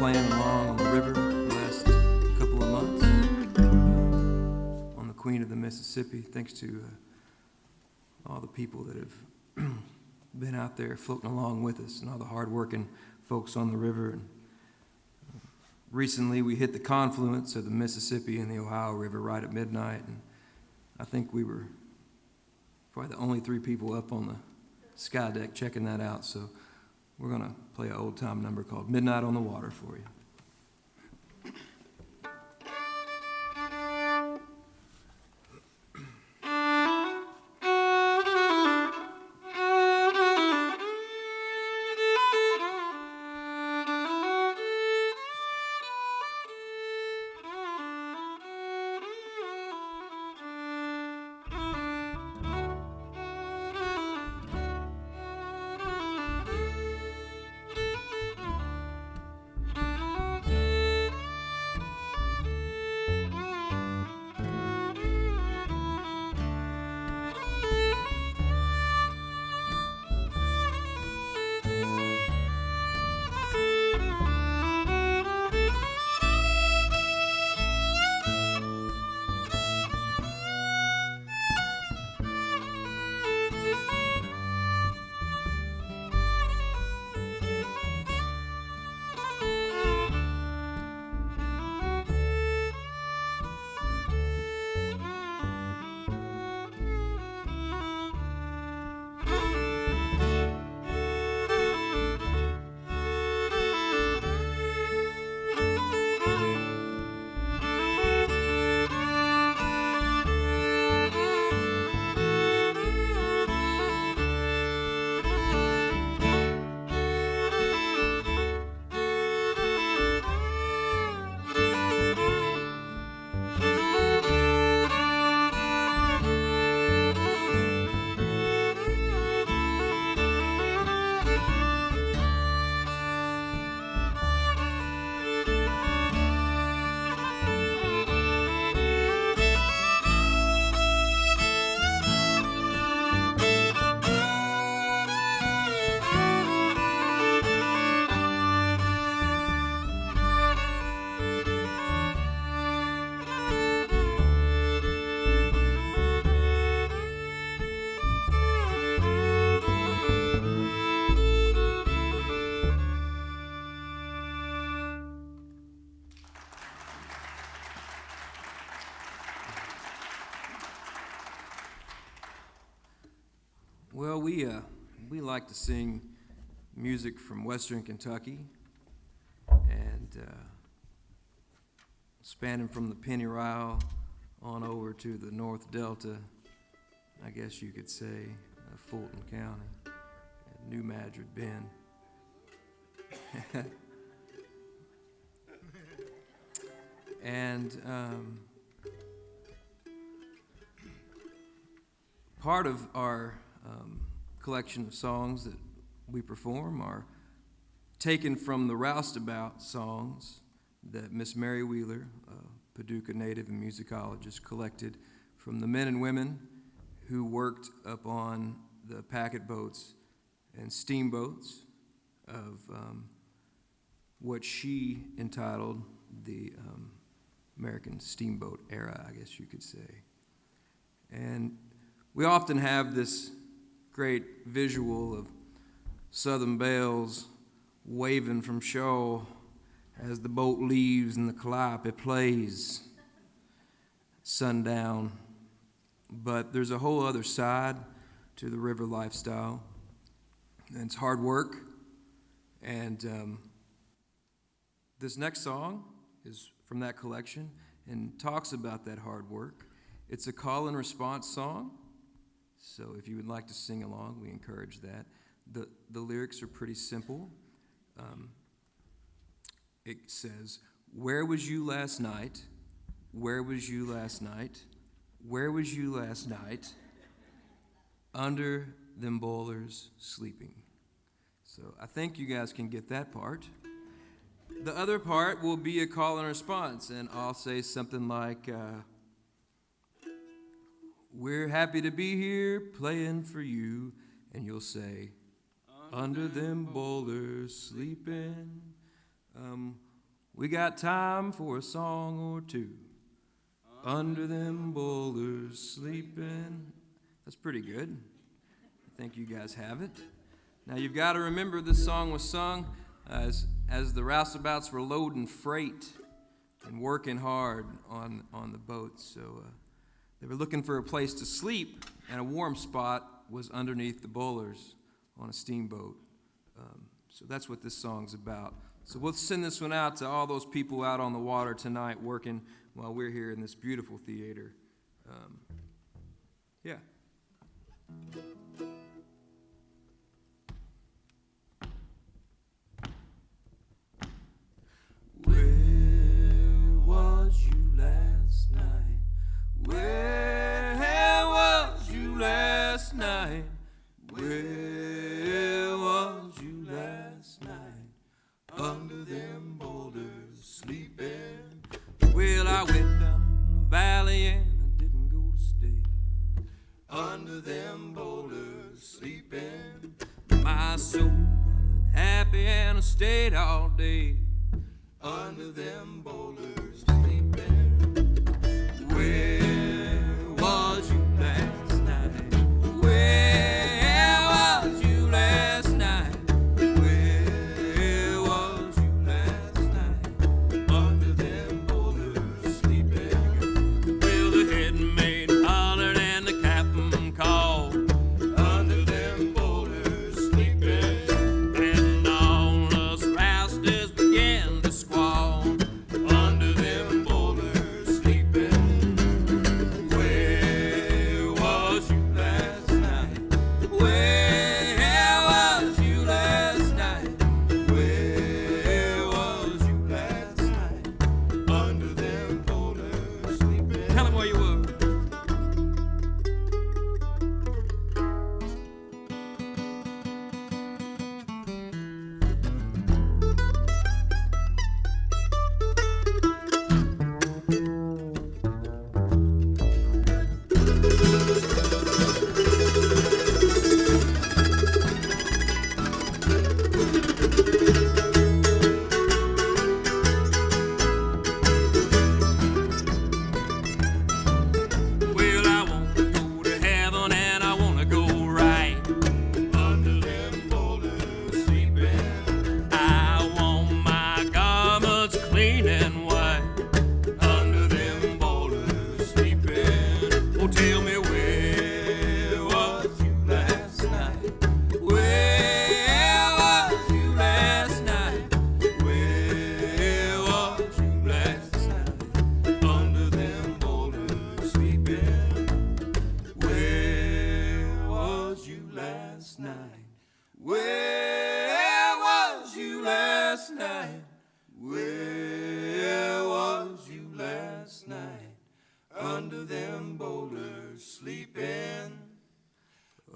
playing along on the river the last couple of months on the Queen of the Mississippi, thanks to all the people that have been out there floating along with us and all the hard-working folks on the river. And recently, we hit the confluence of the Mississippi and the Ohio River right at midnight, and I think we were probably the only 3 people up on the sky deck checking that out, so we're going to play an old-time number called Midnight on the Water for you. Well, we like to sing music from Western Kentucky and spanning from the Pennyrile on over to the North Delta, I guess you could say, Fulton County, and New Madrid Bend. And part of our collection of songs that we perform are taken from the roustabout songs that Miss Mary Wheeler, a Paducah native and musicologist, collected from the men and women who worked up on the packet boats and steamboats of what she entitled the American Steamboat Era, I guess you could say. And we often have this great visual of Southern bells waving from shore as the boat leaves and the calliope plays sundown. But there's a whole other side to the river lifestyle, and it's hard work. And this next song is from that collection and talks about that hard work. It's a call and response song. So if you would like to sing along, we encourage that. The lyrics are pretty simple. It says, "Where was you last night? Where was you last night? Where was you last night? Under them boilers sleeping." So I think you guys can get that part. The other part will be a call and response, and I'll say something like, "We're happy to be here playing for you," and you'll say, "Under them boulders sleeping." We got time for a song or two. Under them boulders sleeping. That's pretty good. I think you guys have it. Now you've got to remember this song was sung as the roustabouts were loading freight and working hard on the boats. So they were looking for a place to sleep, and a warm spot was underneath the bowlers on a steamboat. So that's what this song's about. So we'll send this one out to all those people out on the water tonight working while we're here in this beautiful theater. Yeah. Where was you last night? Where was you last night? Where was you last night? Under them boulders sleeping. Well, I went down the valley and I didn't go to stay. Under them boulders sleeping. My soul happy and I stayed all day. Under them boulders sleeping. Where was you last night? Where was you last night? Where was you last night? Under them boulders sleeping. Well, the headmate hollered and the captain called. Under them boulders sleeping. And all us rousters began to squall. Under them boulders sleeping. Where was you last night? Where was you last night? Where was you last night? Under them boulders sleeping. Tell him where you were. Well, I want to go to heaven and I want to go right. Under them boulders sleeping. I want my garments clean and white. Under them boulders sleeping. Oh, tell me where was you last night? Where was you last night? Where was you last night? Under them boulders sleeping. Where was you last night? Where was you last night? Where was you last night? Under them boulders sleeping.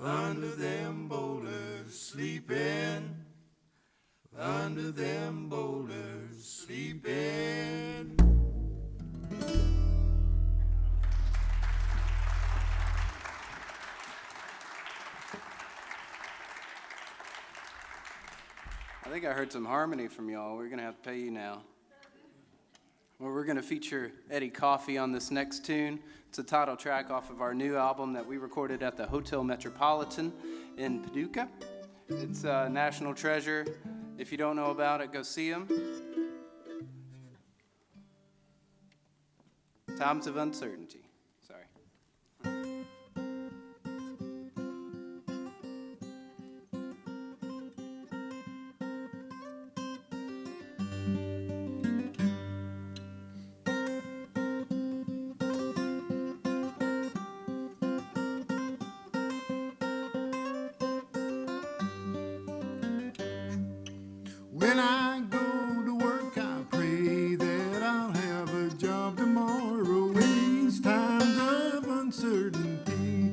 Under them boulders sleeping. Under them boulders sleeping. I think I heard some harmony from y'all. We're going to have to pay you now. Well, we're going to feature Eddie Coffey on this next tune. It's a title track off of our new album that we recorded at the Hotel Metropolitan in Paducah. It's a national treasure. If you don't know about it, go see them. Times of Uncertainty. Sorry. When I go to work, I pray that I'll have a job tomorrow in these times of uncertainty.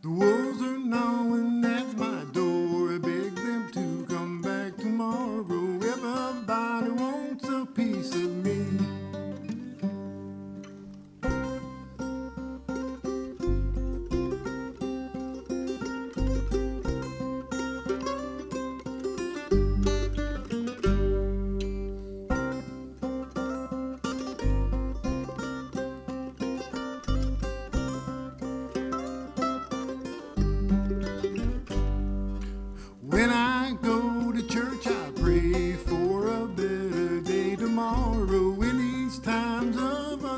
The wolves are gnawing at my door. I beg them to come back tomorrow. Everybody wants a piece of me.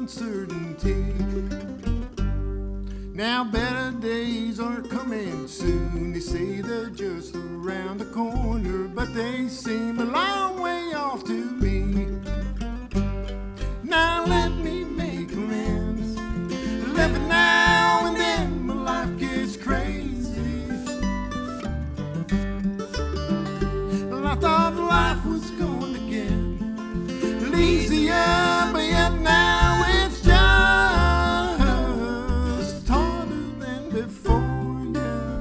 uncertainty. Now better days are coming soon. They say they're just around the corner, but they seem a long way off to me. Now let me make amends. Living now and then, my life gets crazy. Well, I thought life was going to get easier, but yet now it's just harder than before, yeah.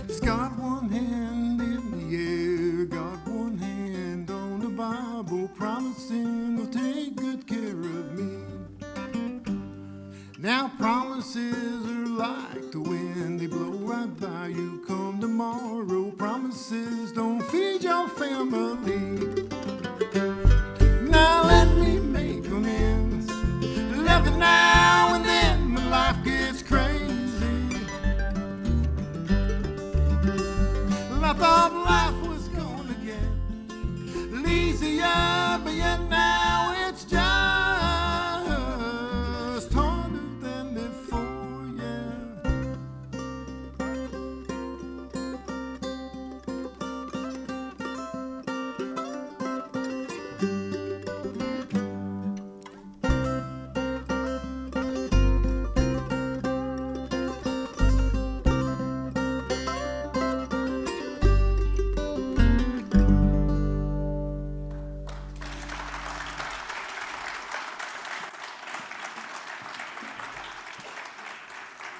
He's got one hand in the air, got one hand on the Bible, promising he'll take good care of me. Now promises are like the wind, they blow right by you come tomorrow. Promises don't feed your family. Now let me make amends. Loving now and then, my life gets crazy. Well, I thought life was gonna get easier, but yet now it's just harder than before, yeah.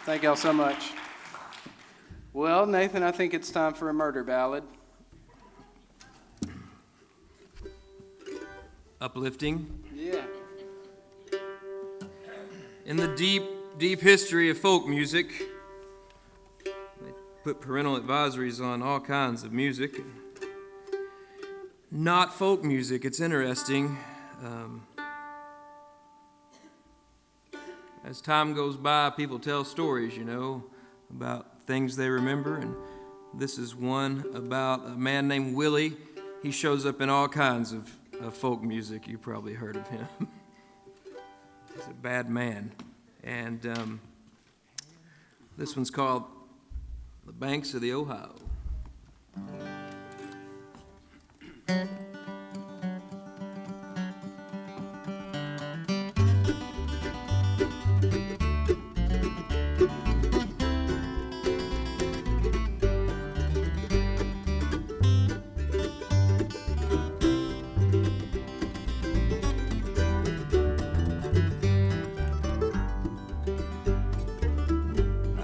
Thank y'all so much. Well, Nathan, I think it's time for a murder ballad. Uplifting. Yeah. In the deep, deep history of folk music, they put parental advisories on all kinds of music. Not folk music. It's interesting. As time goes by, people tell stories, about things they remember, and this is one about a man named Willie. He shows up in all kinds of folk music. You probably heard of him. He's a bad man. And this one's called The Banks of the Ohio.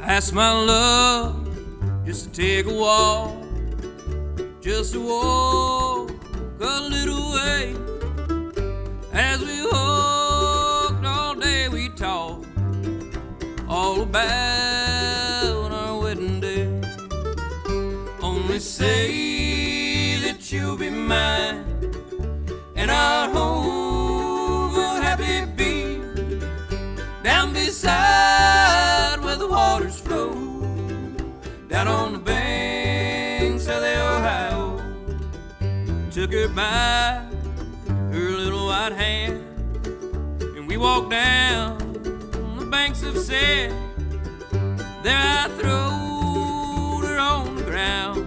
Ask my love just to take a walk, just to walk a little way. As we walked all day, we talked all about our wedding day. Only say that you'll be mine, and our home will happy be down beside where the waters flow, down on the banks of the Ohio. Took her by her little white hand, and we walked down the banks of sand. There I throwed her on the ground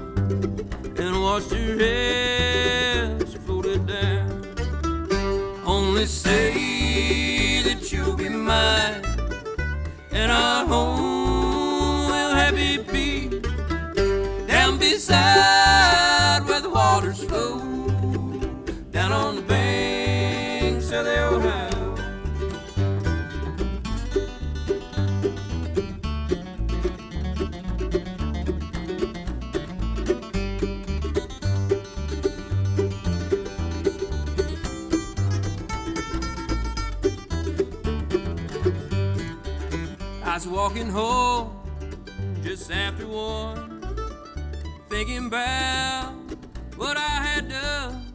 and watched her hair as she floated down. Only say that you'll be mine, and our home will happy be down beside where the waters flow, down on the banks of the Ohio. I was walking home just after 1, thinking about what I had done.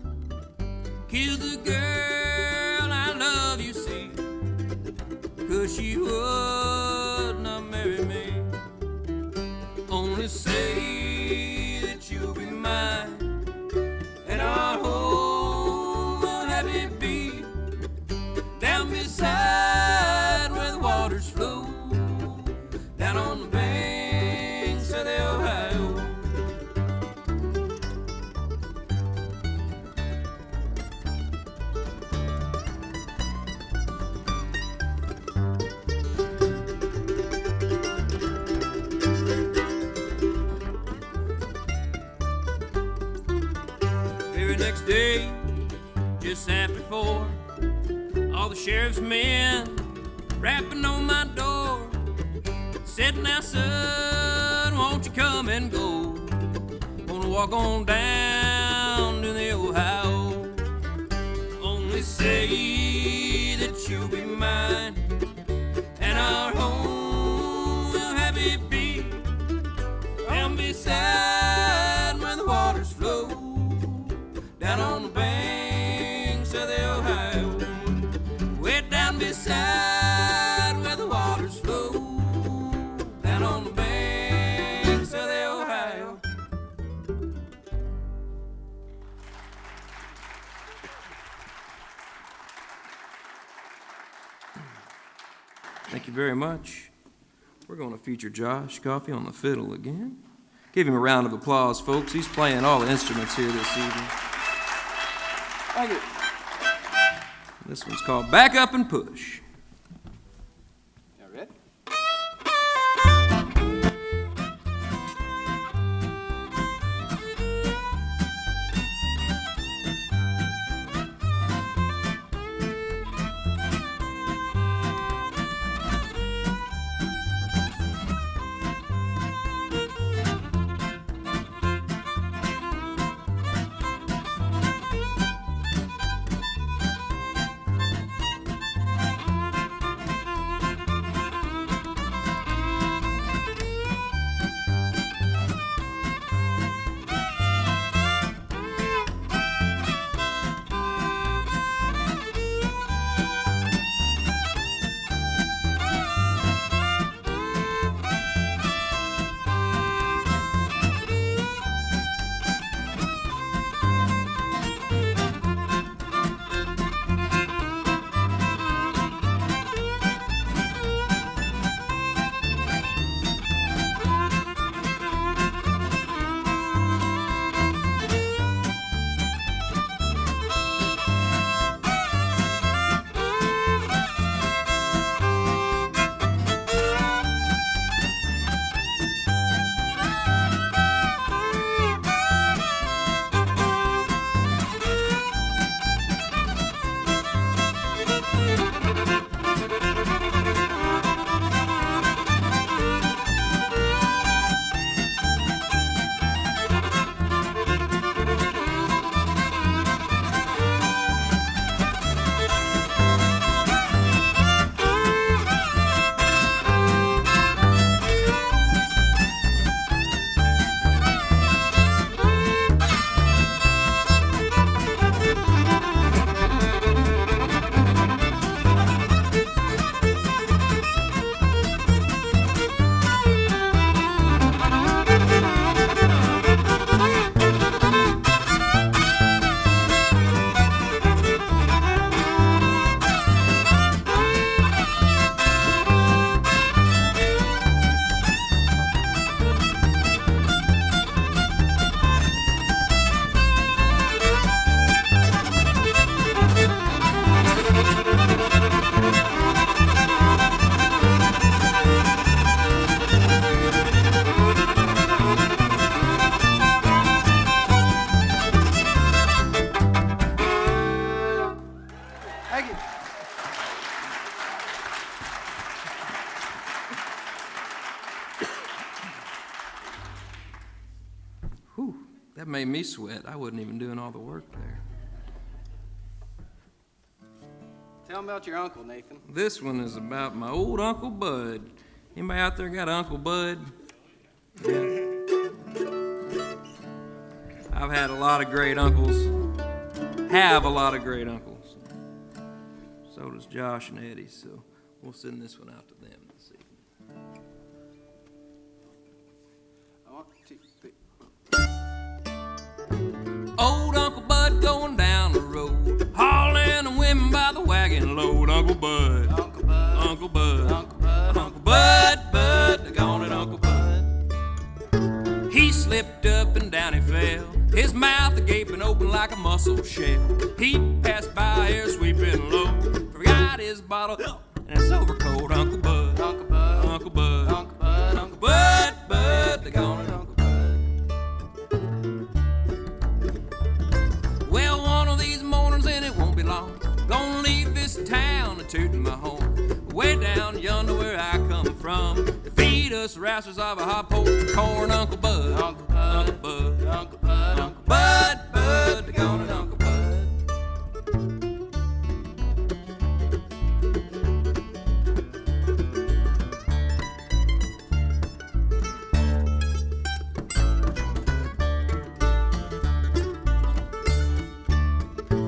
Killed the girl I love, you see, 'cause she would not marry me. Only say that you'll be mine, and our home will happy be down beside where the waters flow, down on the banks of the Ohio. Very next day, just after 4, all the sheriff's men rapping on my door, said, now son, won't you come and go? Gonna walk on down to the Ohio. Only say that you'll be mine, and our home will happy be down beside where the waters flow, down on the banks of the Ohio. Way down beside where the waters flow, down on the banks of the Ohio. Thank you very much. We're going to feature Josh Coffey on the fiddle again. Give him a round of applause, folks. He's playing all the instruments here this evening. Thank you. This one's called Back Up and Push. Y'all ready? That made me sweat. I wasn't even doing all the work there. Tell them about your uncle, Nathan. This one is about my old Uncle Bud. Anybody out there got an Uncle Bud? Yeah. I've had a lot of great uncles. Have a lot of great uncles. So does Josh and Eddie, so we'll send this one out to them this evening. 1, 2, 3. Old Uncle Bud going down the road, hauling the women by the wagon load. Uncle Bud, Uncle Bud, Uncle Bud, Uncle Bud, Uncle Bud, Bud, they're gone at Uncle Bud. He slipped up and down he fell, his mouth a gaping open like a mussel shell. He passed by here sweeping low, forgot his bottle and his overcoat. Uncle Bud, Uncle Bud, Uncle Bud, Uncle Bud, Uncle Bud, Bud, they're gone at Uncle Bud. Well, one of these mornings and it won't be long, gonna leave this town a tootin' my horn. Way down yonder where I come from, to feed us rousters of a hot poached corn. Uncle Bud, Uncle Bud, Uncle Bud, Uncle Bud, Uncle Bud, Bud, they're gone at Uncle Bud.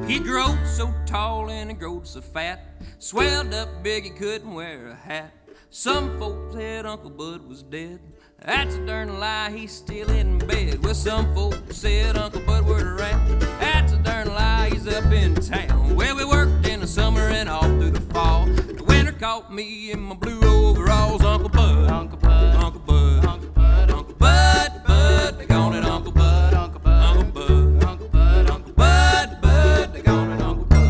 He growed so tall and he growed so fat, swelled up big he couldn't wear a hat. Some folks said Uncle Bud was dead. That's a darn lie, he's still in bed. Well, some folks said Uncle Bud were the rat. That's a darn lie, he's up in town. Well, we worked in the summer and all through the fall. The winter caught me in my blue overalls. Uncle Bud, Uncle Bud, Uncle Bud, Uncle Bud, Uncle Bud, Bud, they gone at Uncle Bud, Uncle Bud, Uncle Bud, Uncle Bud, Uncle Bud, Bud, they gone at Uncle Bud.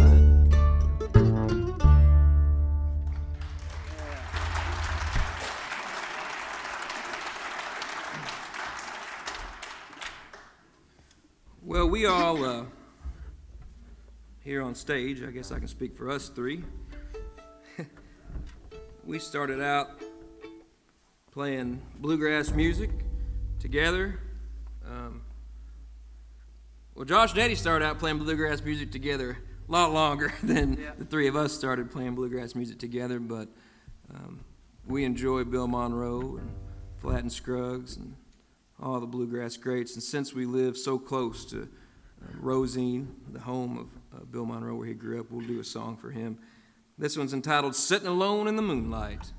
Well, we all here on stage, I guess I can speak for us three. We started out playing bluegrass music together. Well, Josh and Eddie started out playing bluegrass music together a lot longer than the three of us started playing bluegrass music together, but we enjoy Bill Monroe and Flatt and Scruggs and all the bluegrass greats. And since we live so close to Rosine, the home of Bill Monroe where he grew up, we'll do a song for him. This one's entitled Sitting Alone in the Moonlight.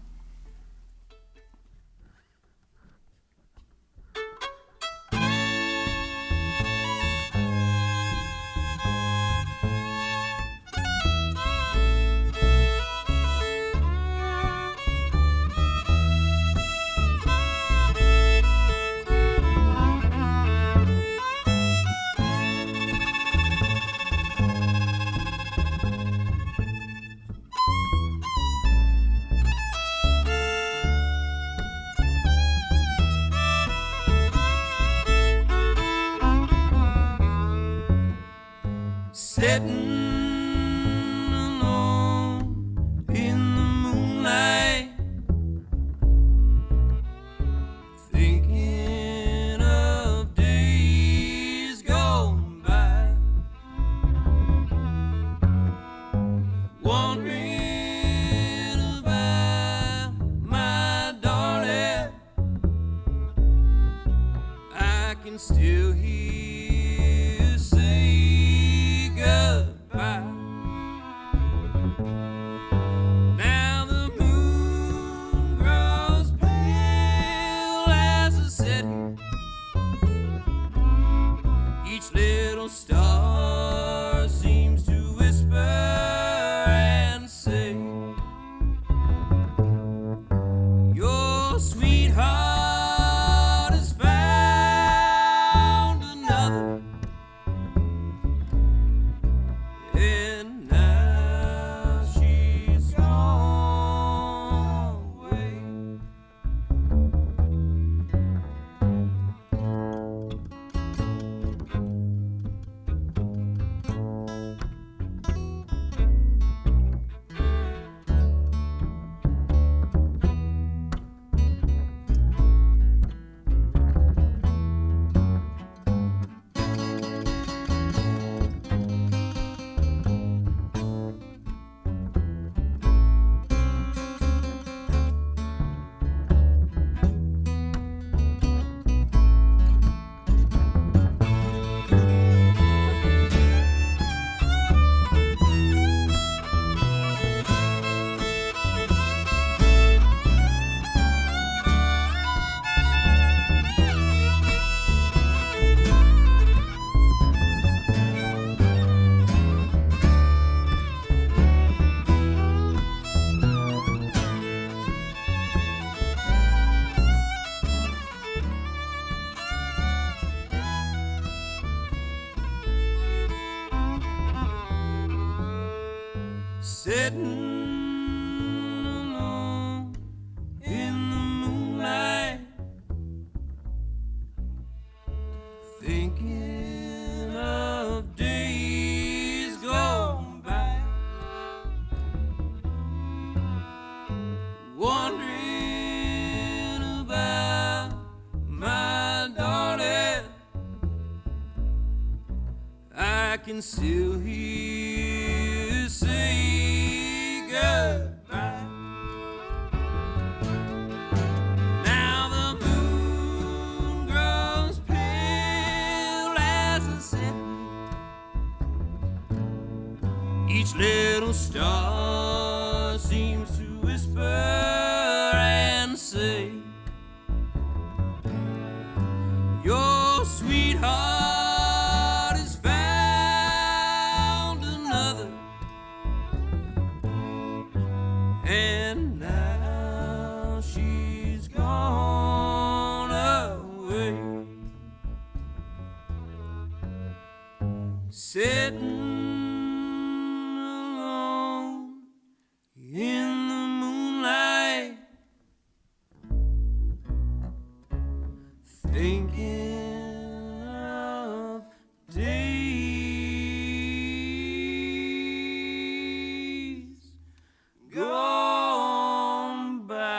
Sitting alone in the moonlight, thinking of days gone by, wondering about my darling. I can still hear you say goodbye. Now the moon grows pale as the setting. Each little star seems to whisper and say, your sweetheart has found can still hear you say goodbye. Now the moon grows pale as the setting. Each little star seems to whisper and say, your sweetheart has found another, and now she's gone away. Sitting alone in the moonlight, thinking of days gone by.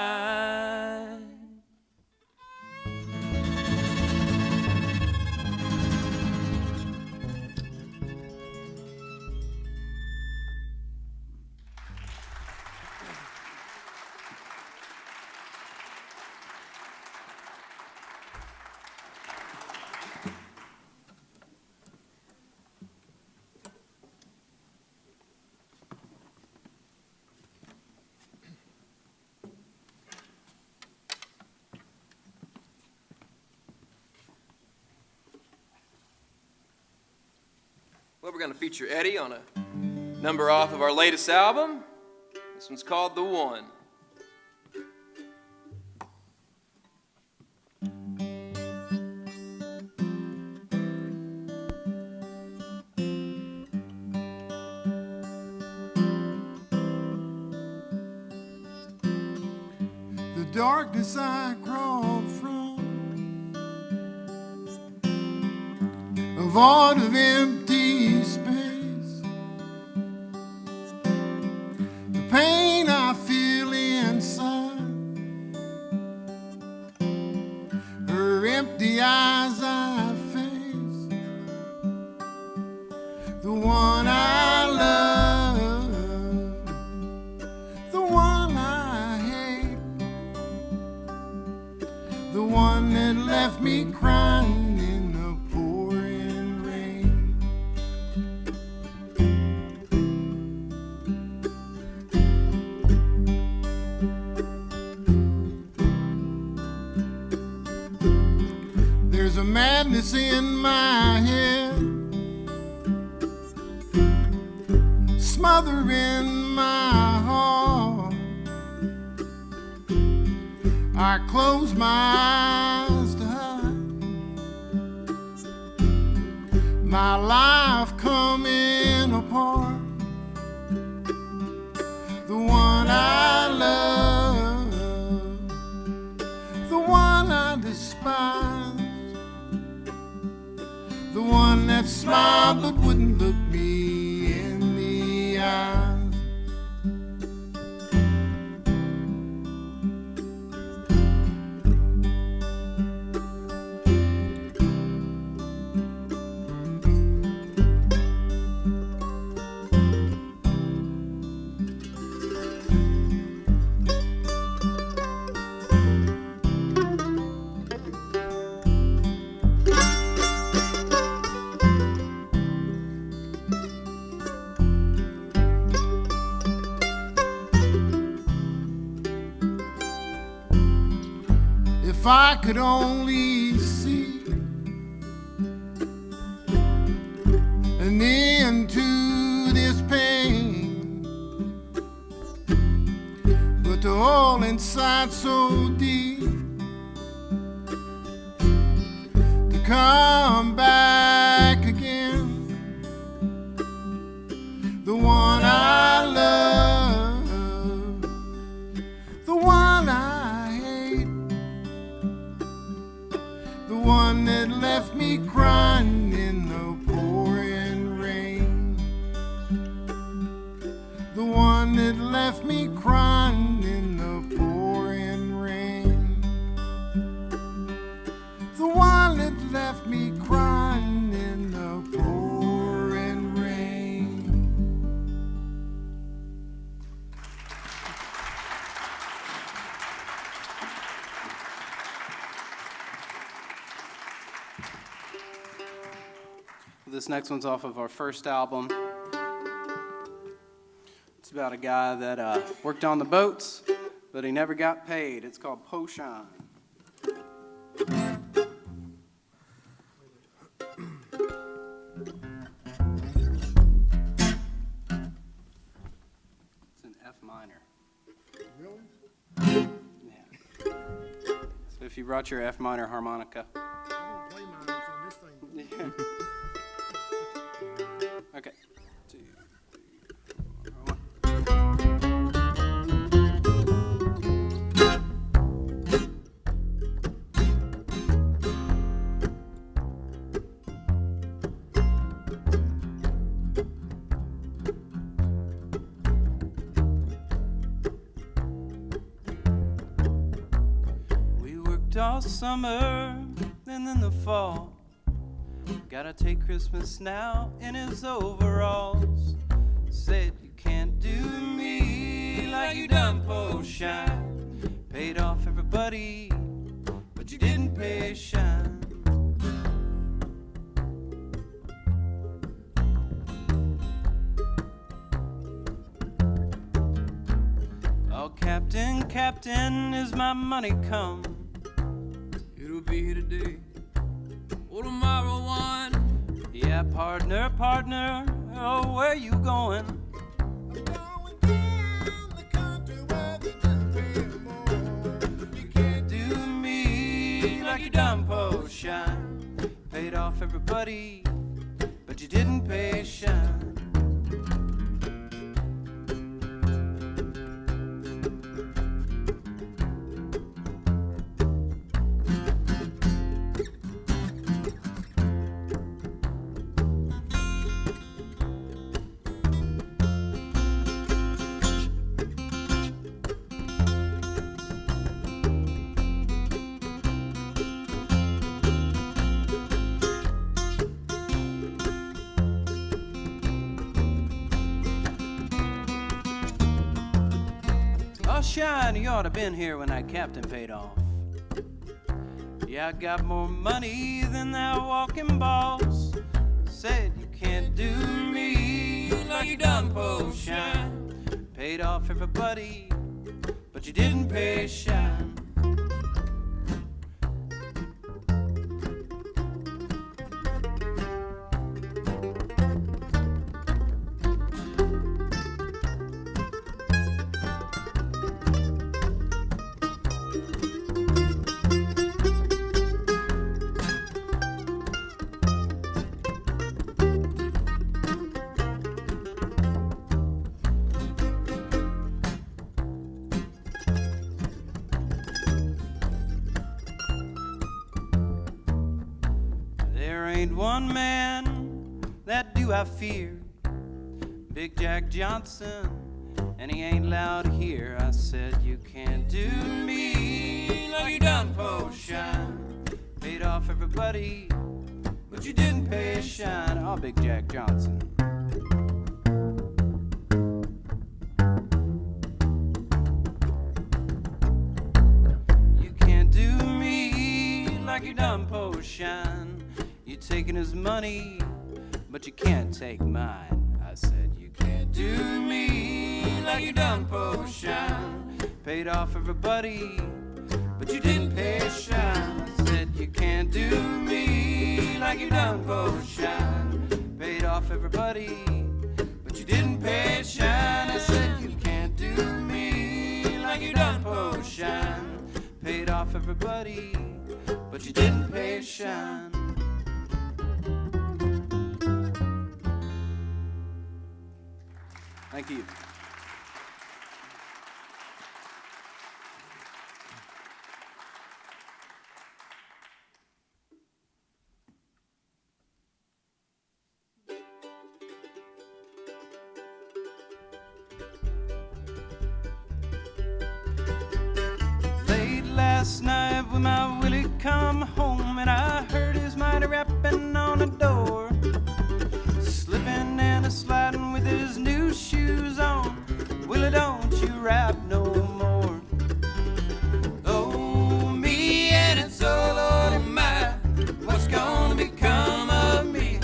Well, we're going to feature Eddie on a number off of our latest album. This one's called The One. The darkness I crawled from, a vault of empty space, the pain I feel inside, her empty eyes I face, the one I love, the one I hate, the one that left me crying in the pouring rain. There's a madness in my head, smothering my heart. I close my eyes to hide my life coming apart. The one I love, the one I despise, the one that smiled but wouldn't look me in the eyes. If I could only see an end to this pain, but the hole inside so deep to come back again. The one I love, the one I hate, the one that left me crying in the pouring rain, the one that left me crying in the pouring rain, the one that left me crying. This next one's off of our first album. It's about a guy that worked on the boats, but he never got paid. It's called Potion. It's in F minor. Really? Yeah. So if you brought your F minor harmonica. I don't play minors on this thing. Yeah. Okay. 2, 3, 1. We worked all summer and then the fall. Gotta take Christmas now in his overalls. Said you can't do me like you done Potion. Paid off everybody, but you didn't pay Shine. Oh, Captain, Captain, is my money come? It'll be here today or tomorrow one. Yeah, partner, partner, oh, where you going? I'm going down the country where they just pay more. You can't do me like you done Potion. Paid off everybody, but you didn't pay Shine. Shine, you ought to been here when that captain paid off. Yeah, I got more money than that walking boss. Said you can't do me like you done Potion. Paid off everybody, but you didn't pay Shine. One man that do I fear, Big Jack Johnson, and he ain't loud here. I said you can't do me like you done Potion. Paid off everybody, but you didn't pay Shine. Oh, Big Jack Johnson. You can't do me like you done Potion. You're taking his money, but you can't take mine. I said you can't do me like you done Potion. Paid off everybody, but you didn't pay Shine. I said you can't do me like you done Potion. Paid off everybody, but you didn't pay Shine. I said you can't do me like you done Potion. Paid off everybody, but you didn't pay Shine. Thank you. Late last night when my Willie come home and I heard his mighty rapping on the door, slipping and a sliding with his new shoes on. Willie, don't you rap no more. Oh, me and it's oh Lordy my, what's gonna become of me?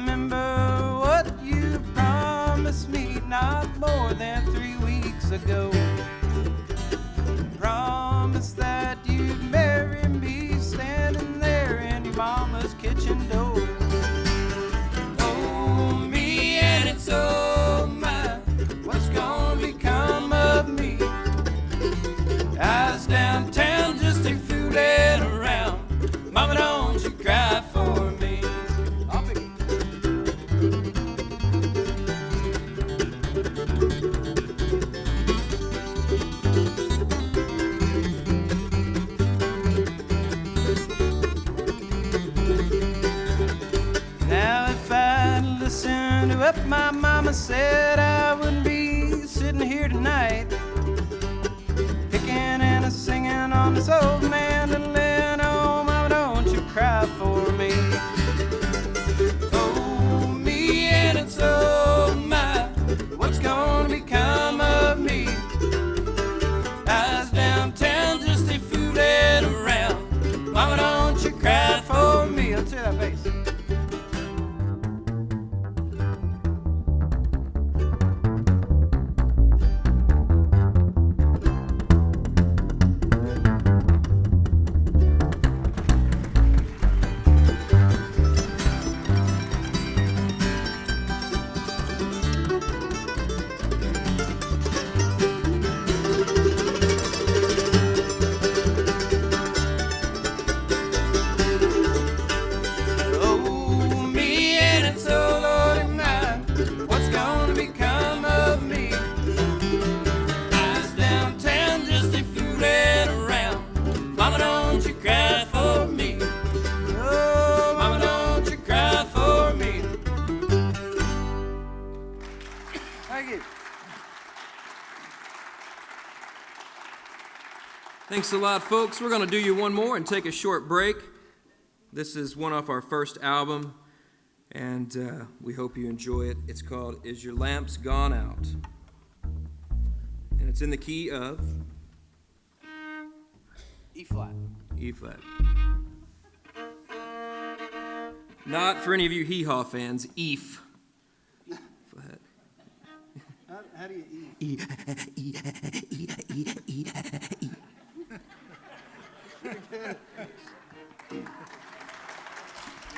remember what you promised me not more than 3 weeks ago. Promised that you'd marry me standing there in your mama's kitchen door. Oh, me and it's oh my, what's gonna become of me? I was downtown just a fooling around. Mama, don't you cry for me. Now if I'd listened to what my mama said, I wouldn't be sitting here tonight, picking and a singing on this old mandolin. Oh, mama, don't you cry for me. Oh, me and it's oh my, what's gonna become of me? I was downtown just a fooling around. Mama, don't you cry for me. Let's hear that bass. Thanks a lot, folks. We're going to do you one more and take a short break. This is one off our first album, and we hope you enjoy it. It's called Is Your Lamps Gone Out? And it's in the key of E flat. E flat. Not for any of you hee-haw fans, Ef. Flat. How do you eat?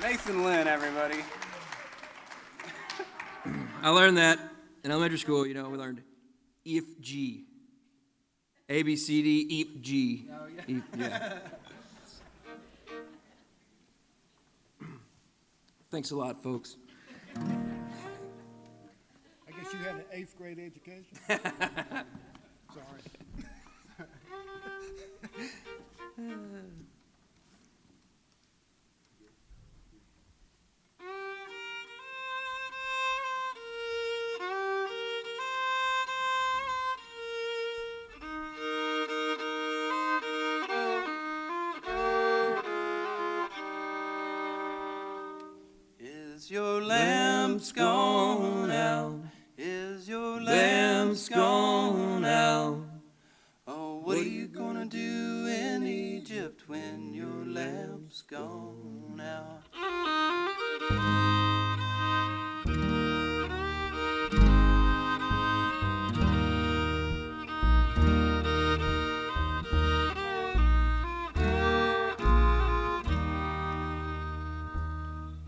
Nathan Lynn, everybody. I learned that in elementary school. You know, we learned F G, A B C D, F G. Oh, yeah. Yeah. Thanks a lot, folks. I guess you had an 8th grade education. Sorry. Is your lamps gone out? Is your lamps gone out? Oh, what are you gonna do in Egypt when your lamp's gone out?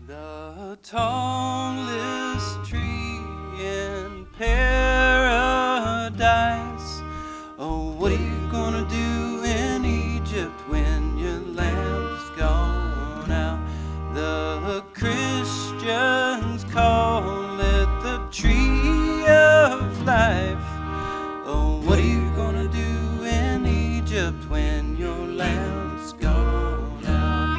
The tallest tree in paradise. Oh, what are you gonna do in Egypt when your lamp's gone out? The Christians call it the tree of life. Oh, what are you gonna do in Egypt when your lamp's gone out?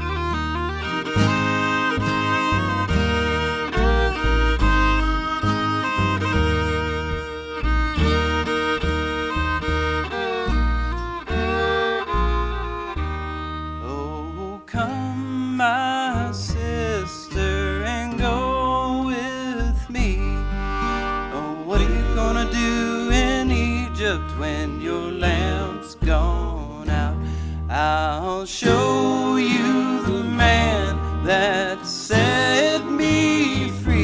Oh, come, my sister, and go with me. Oh, what are you gonna do in Egypt when your lamp's gone out? I'll show you the man that set me free.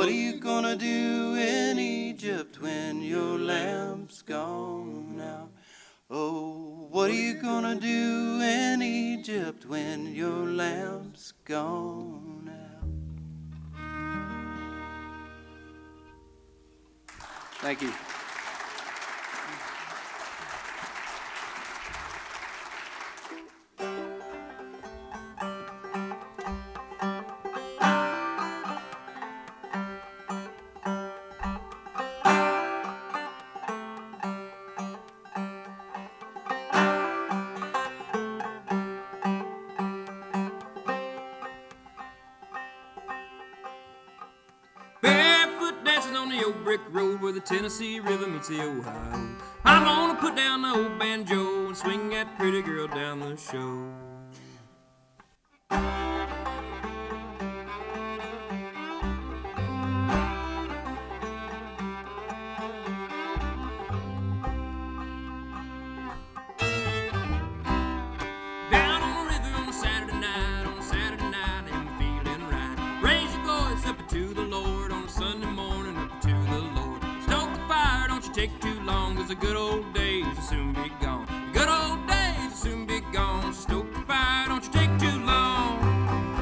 what are you gonna do in Egypt when your lamp's gone out? Oh, what are you gonna do in Egypt when your lamp's gone out? Thank you. Barefoot dancing on the old brick road where the Tennessee River meets the Ohio. I'm gonna put down the old banjo and swing that pretty girl down the show. Down on the river on a Saturday night, I'm feeling right. Raise your voice up to the Lord on a Sunday morning, up to the Lord. Stoke the fire, don't you take too long, 'cause the good old days will soon be gone. The good old days will soon be gone. Stoke the fire, don't you take too long.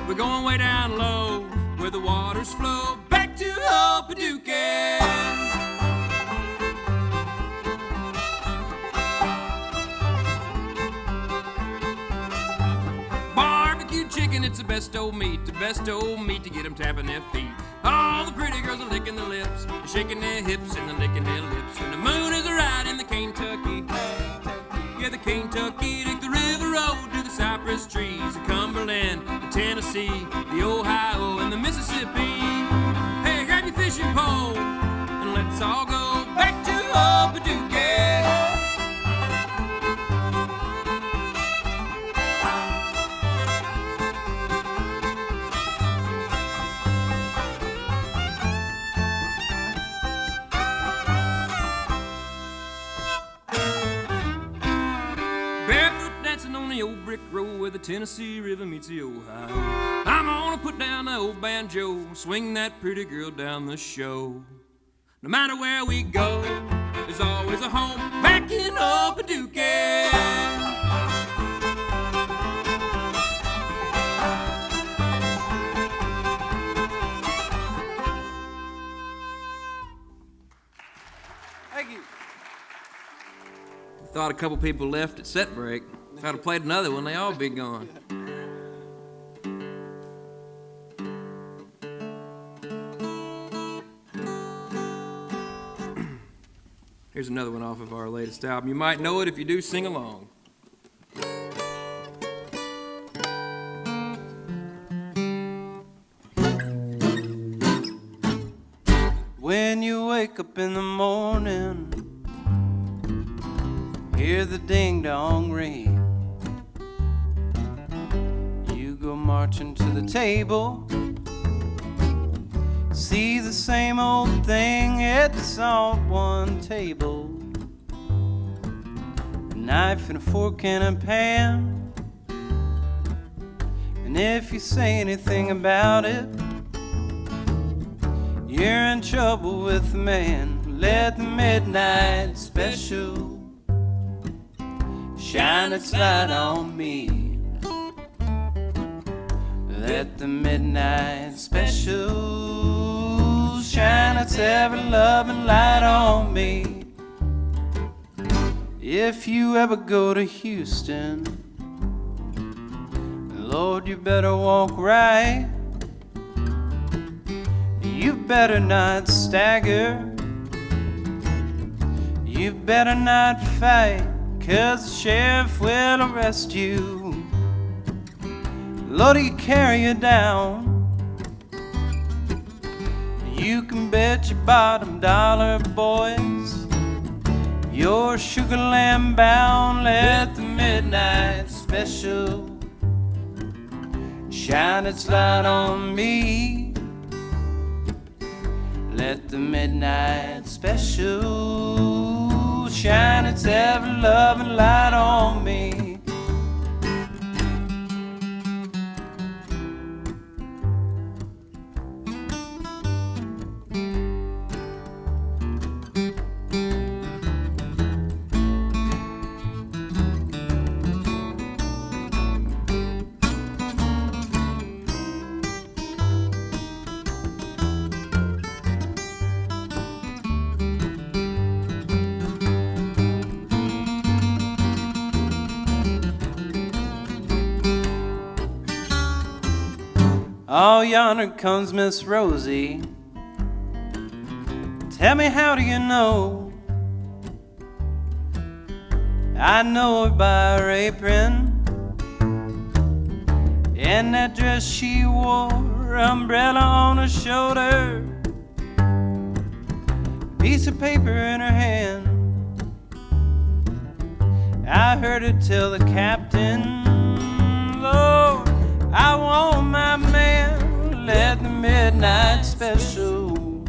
We're going way down low, where the waters flow back to old Paducah. Barbecue chicken, it's the best old meat to get them tapping their feet. All the pretty girls are licking their lips, they're shaking their hips and they're licking their lips. When the moon is right in the Kentucky, yeah, the Kentucky, take the river road to the cypress trees, the Cumberland, the Tennessee, the Ohio, and the Mississippi. Hey, grab your fishing pole and let's all go back to old Paducah. On the old brick road where the Tennessee River meets the Ohio. I'm gonna put down the old banjo, swing that pretty girl down the show. No matter where we go, there's always a home back in old Paducah. Thank you. Thought a couple people left at set break. If I'd have played another one, they all be gone. Here's another one off of our latest album. You might know it if you do sing along. When you wake up in the morning, hear the ding-dong ring, you go marching to the table, see the same old thing, it's on one table, a knife and a fork and a pan, and if you say anything about it, you're in trouble with the man. Let the midnight special shine its light on me. Let the midnight special shine its ever-loving light on me. If you ever go to Houston, Lord, you better walk right. You better not stagger. You better not fight, 'cause the sheriff will arrest you. Lord, he'll carry you down. You can bet your bottom dollar, boys, you're sugar lamb bound. Let the midnight special shine its light on me. Let the midnight special shine its ever-loving light on me. Oh, yonder comes Miss Rosie. Tell me, how do you know? I know her by her apron and that dress she wore, umbrella on her shoulder, piece of paper in her hand. I heard her tell the captain, Lord, I want my man, let the midnight special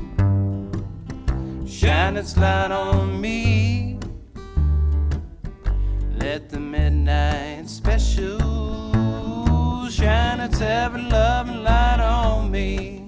shine its light on me. Let the midnight special shine its ever-loving light on me.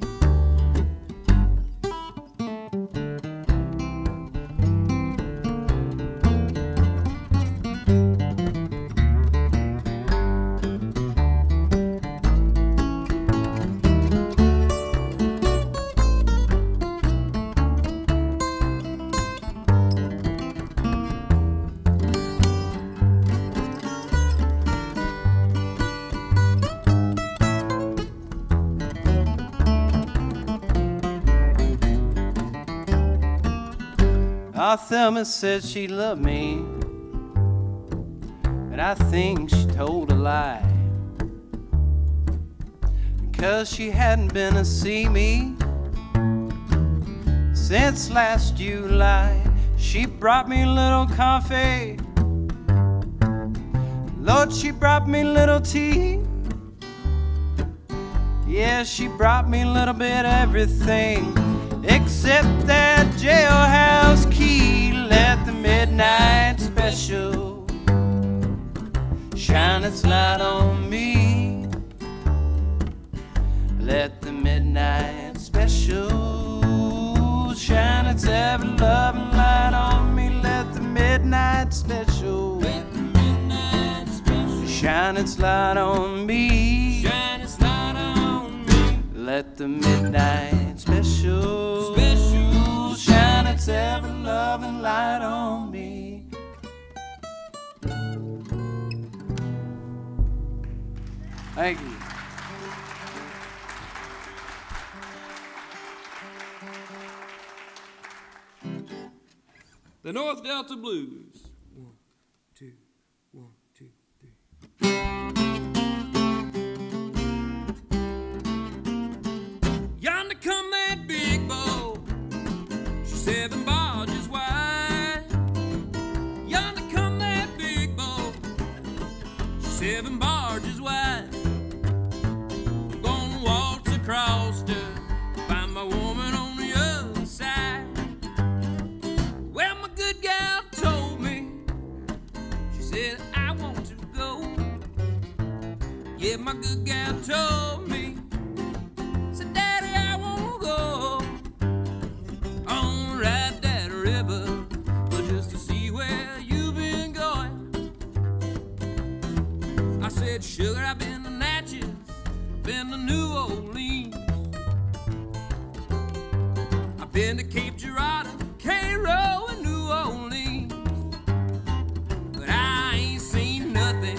Thelma said she loved me, but I think she told a lie, 'cause she hadn't been to see me since last July. She brought me a little coffee, Lord, she brought me a little tea. Yeah, she brought me a little bit of everything except that jailhouse key. Let the midnight special shine its light on me. Let the midnight special shine its ever-loving light on me. Let the midnight special shine its light on me. Shine its light on me. Let the midnight special shine its ever-loving light on me. Thank you. The North Delta Blues. 1, 2, 1, 2, 3. Yonder come that big boat, she's 7 barges wide. Yonder come that big boat, she's 7 barges wide. I'm gonna waltz across to find my woman on the other side. Well, my good gal told me, she said, I want to go. Yeah, my good gal told me, said, Daddy, I want to go on right that river, but just to see where you've been going. I said, sugar, I've been to Natchez, I've been to New Orleans, I've been to Cape Girardeau, Cairo, and New Orleans, but I ain't seen nothing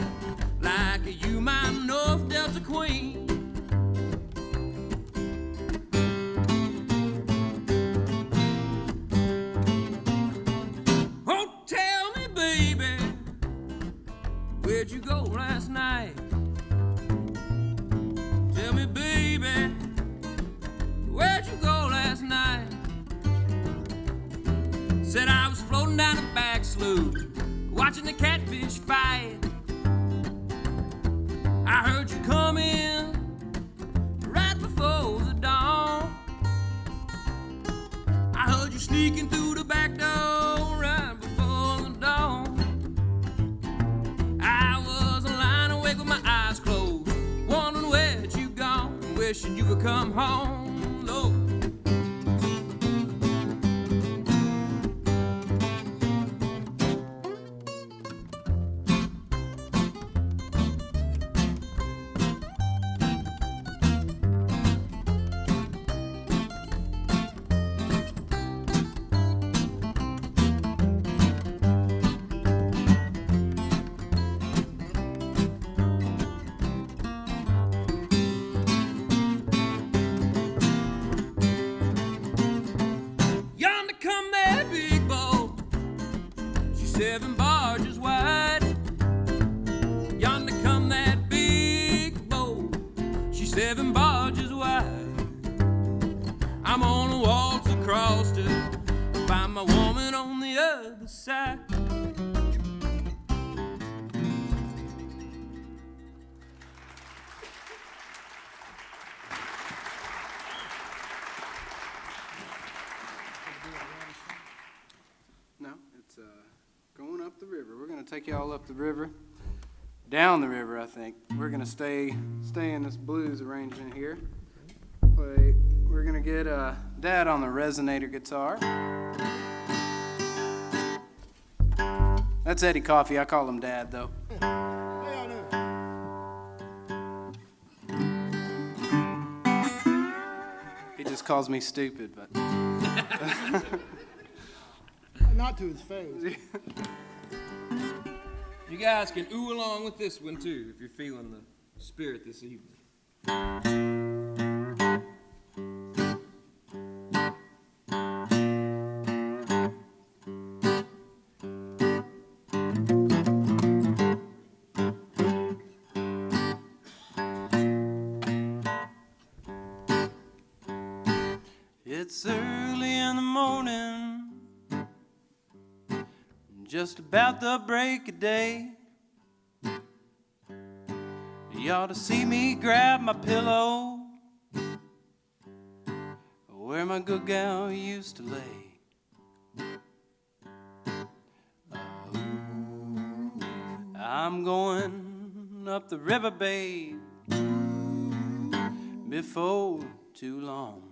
like you, my North Delta queen. Oh, tell me, baby, where'd you go last night? Tell me, baby, where'd you go last night? Said I was floating down a back slough, watching the catfish fight. I heard you come in right before the dawn. I heard you sneaking through the back door right before the dawn. I was lying awake with my eyes closed, wondering where'd you gone, wishing you would come home, Lord. 7 barges wide. Yonder come that big boat. She's 7 barges wide. I'm gonna waltz across to find my woman on the other side. No, it's going up the river. We're going to take y'all up the river, down the river, I think. We're going to stay in this blues arrangement here. We're going to get Dad on the resonator guitar. That's Eddie Coffee. I call him Dad, though. He just calls me stupid, but... Not to his face. You guys can ooh along with this one too if you're feeling the spirit this evening. It's early in the morning, just about the break of day. You ought to see me grab my pillow where my good gal used to lay. I'm going up the river, babe, before too long.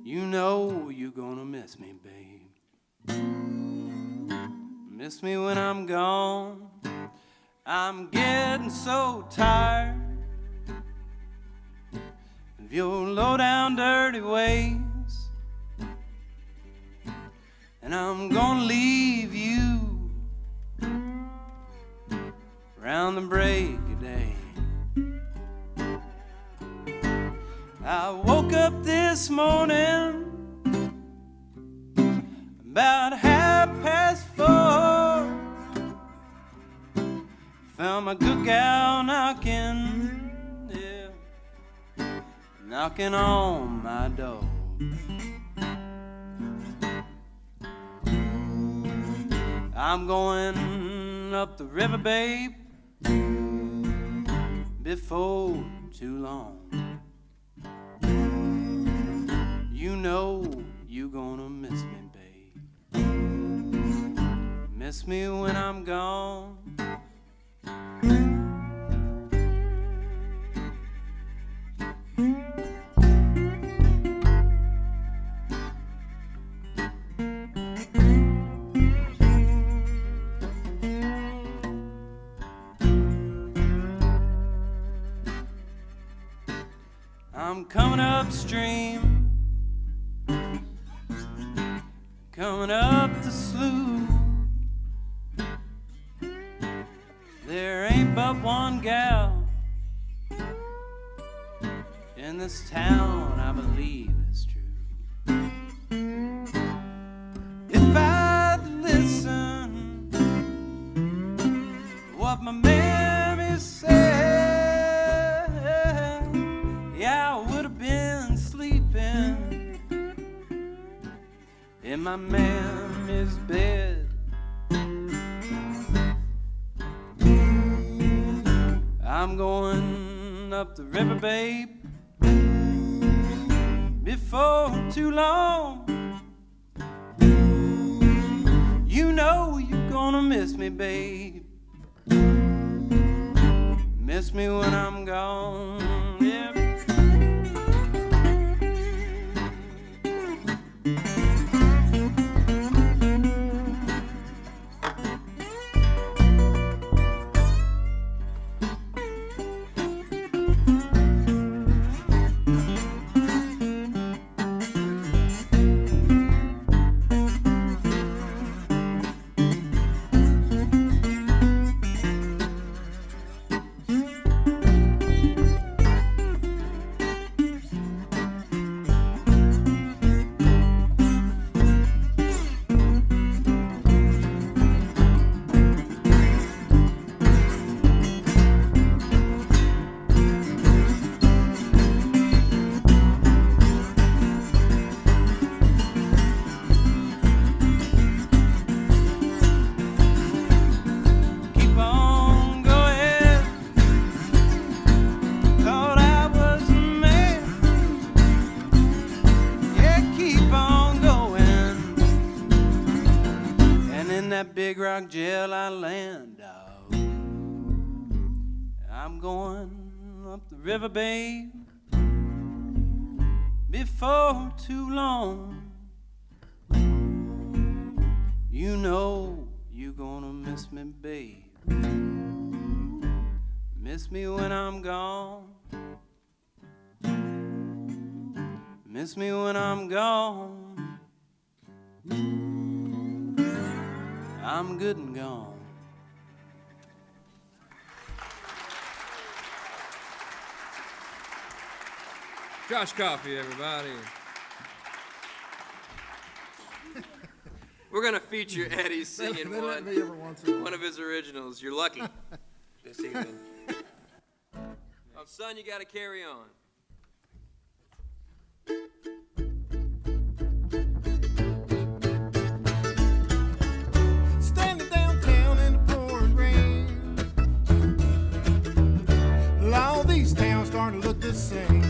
You know you're gonna miss me, babe. Miss me when I'm gone. I'm getting so tired of your low-down dirty ways, and I'm gonna leave you round the break of day. I woke up this morning about 4:30. Found my good gal knocking, yeah, knocking on my door. I'm going up the river, babe, before too long. You know you're gonna miss me, babe. Miss me when I'm gone. I'm coming upstream, coming up the slough. There ain't but one gal in this town, I believe it's true. If I'd listened to what my mammy said, yeah, I would have been sleeping in my mammy's bed. I'm going up the river, babe, before too long. You know you're gonna miss me, babe. Miss me when I'm gone, yeah. like jail I land out. I'm going up the river, babe, before too long. You know you're gonna miss me, babe. Miss me when I'm gone. Miss me when I'm gone. I'm good and gone. Josh Coffey, everybody. We're going to feature Eddie singing They let me every once in a while. one of his originals. You're lucky this evening. Oh, son, you got to carry on. Standing downtown in the pouring rain. Well, all these towns starting to look the same.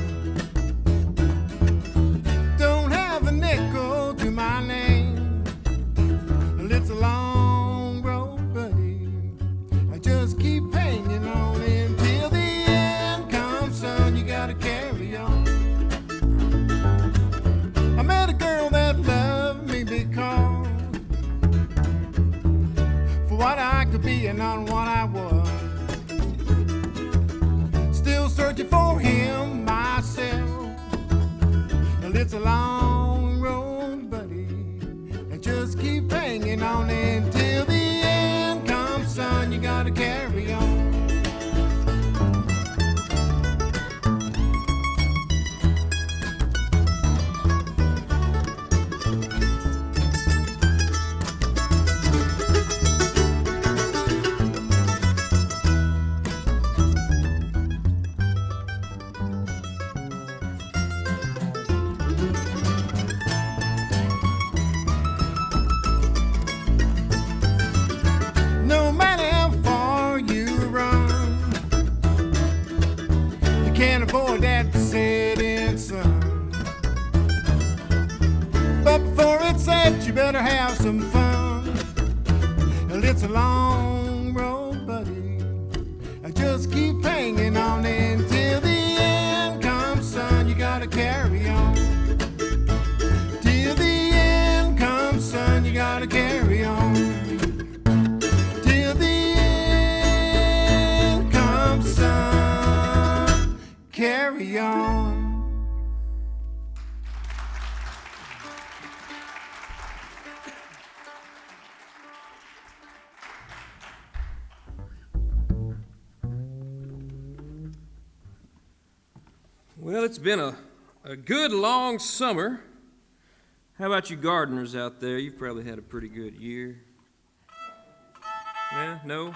Don't have a nickel to my name. Well, it's a long road, buddy. I just keep hanging on until the end comes, son. You gotta carry on. I met a girl that loved me because for what I could be and not what I was. Still searching for him myself. Well, it's a long road, buddy. I just keep hanging on until the end comes, son. You gotta carry on. No matter how far you run, you can't avoid that setting sun. But before it's set, you better have some fun. Well, it's a long road, buddy. I just keep hanging on until the end comes, son. You gotta carry on. Till the end comes, son. You gotta carry on. Till the end comes, son. Carry on. Well, it's been a good long summer. How about you gardeners out there? You've probably had a pretty good year. Yeah? No?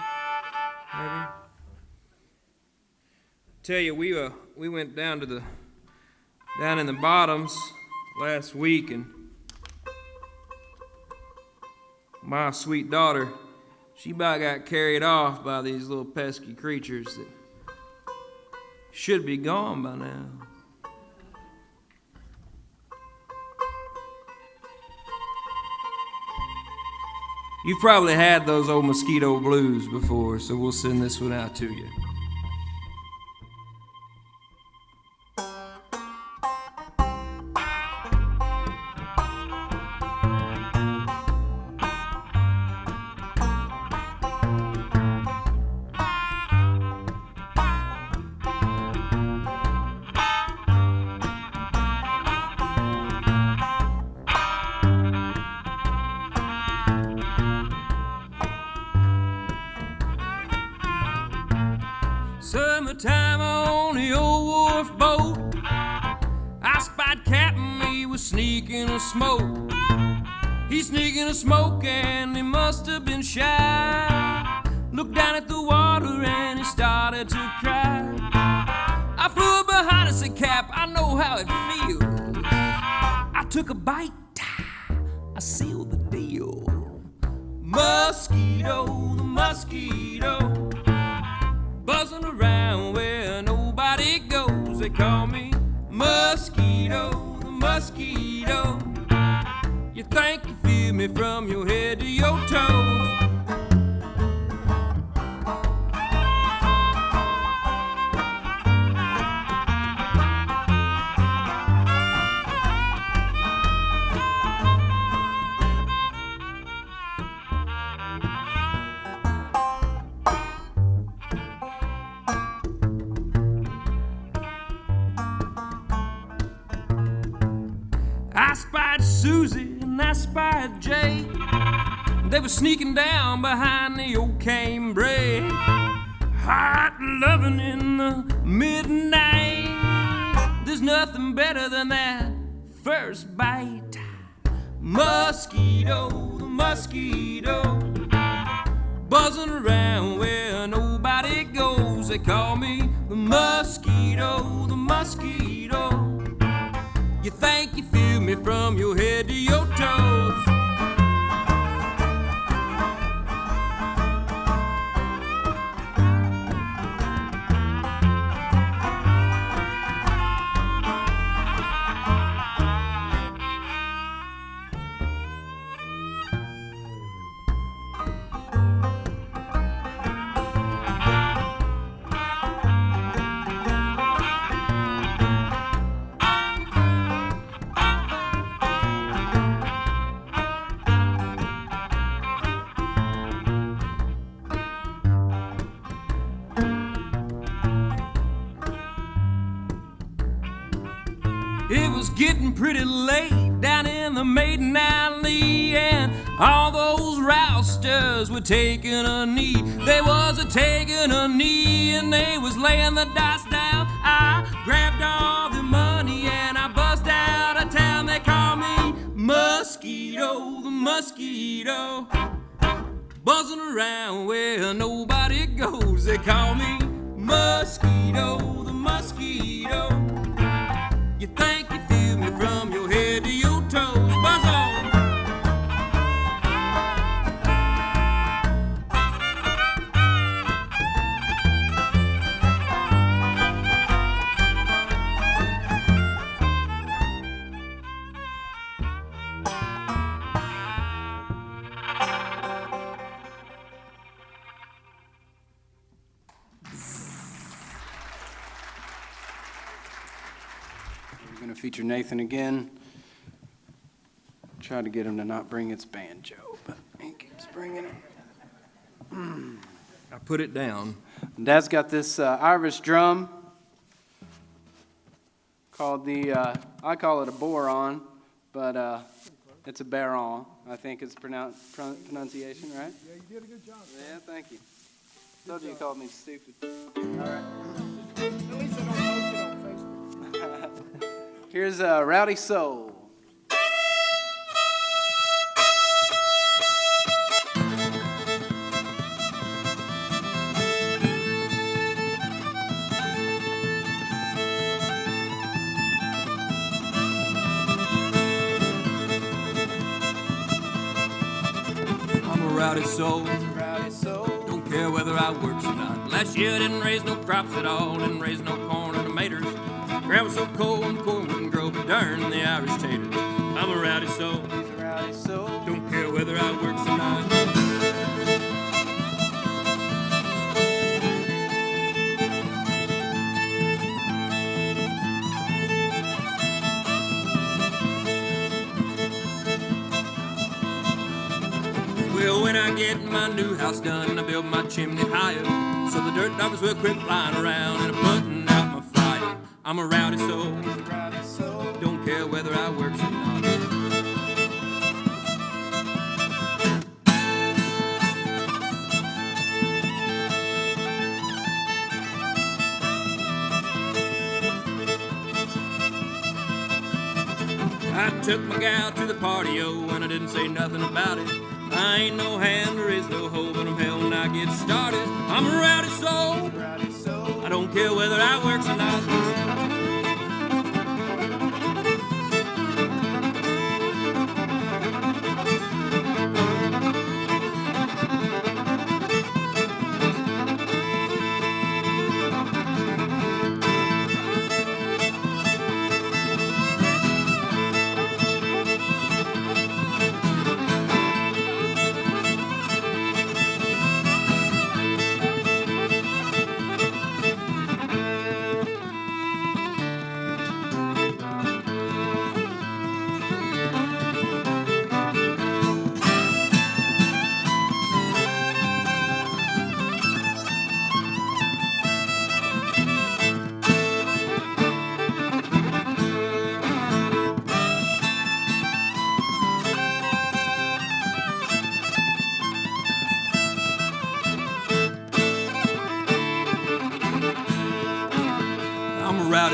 Maybe? Tell you, we went down in the bottoms last week, and my sweet daughter, she about got carried off by these little pesky creatures that should be gone by now. You've probably had those old mosquito blues before, so we'll send this one out to you. Summertime on the old wharf boat, I spied Captain, he was sneaking a smoke. He's sneaking a smoke and he must have been shy. Looked down at the water and he started to cry. I flew up behind and said, Cap, I know how it feels. I took a bite, I sealed the deal. Mosquito, the mosquito, buzzing around where nobody goes. They call me Mosquito, the mosquito. You think you feel me from your head to your toes. I spied Susie and I spied Jay. They were sneaking down behind the old cambrai, hot loving in the midnight. There's nothing better than that first bite. Mosquito, the mosquito, buzzing around where nobody goes. They call me the mosquito, the mosquito. You think you feel me from your head to your toes. It was getting pretty late down in the maiden alley, and all those rousters were taking a knee. They was a-taking a knee, and they was laying the dice down. I grabbed all the money, and I buzzed out of town. They call me Mosquito, the mosquito, buzzing around where nobody goes. They call me Mosquito, the mosquito. You think you feel me from your head to your toes. Buzz on! We're going to feature Nathan again. Try to get him to not bring its banjo, but he keeps bringing it. I put it down. Dad's got this Irish drum called the, I call it a boron, but it's a baron. I think it's pronunciation, right? Yeah, you did a good job. Yeah, thank you. Told you called me stupid. At least I don't post it on Facebook. Here's Rowdy Soul. I'm a rowdy soul, Rowdy Soul. don't care whether I work or not. Last year I didn't raise no crops at all, didn't raise no corn or tomatoes. Ground was so cold and corn wouldn't grow, but darn the Irish taters. I'm a rowdy soul, He's a Rowdy Soul. don't care whether I work or not. Well, when I get my new house done, I build my chimney higher, so the dirt dogs will quit flying around and putting out my fire. I'm a rowdy soul, He's a Rowdy Soul. don't care whether I work or not. I took my gal to the party-o, and I didn't say nothing about it. I ain't no hand, there is no hoe, but I'm hell when I get started. I'm a rowdy soul, Rowdy Soul. I don't care whether I work or not.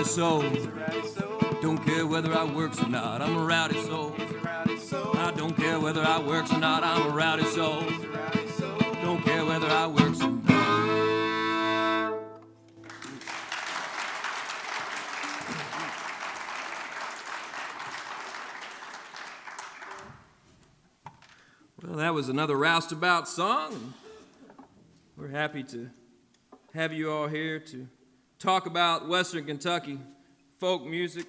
rowdy soul. He's a rowdy soul. Don't care whether I works or not, I'm a rowdy soul. He's a rowdy soul. I don't care whether I works or not, I'm a rowdy soul. He's a rowdy soul. Don't care whether I works or not. Well, that was another roustabout song. We're happy to have you all here to talk about Western Kentucky folk music.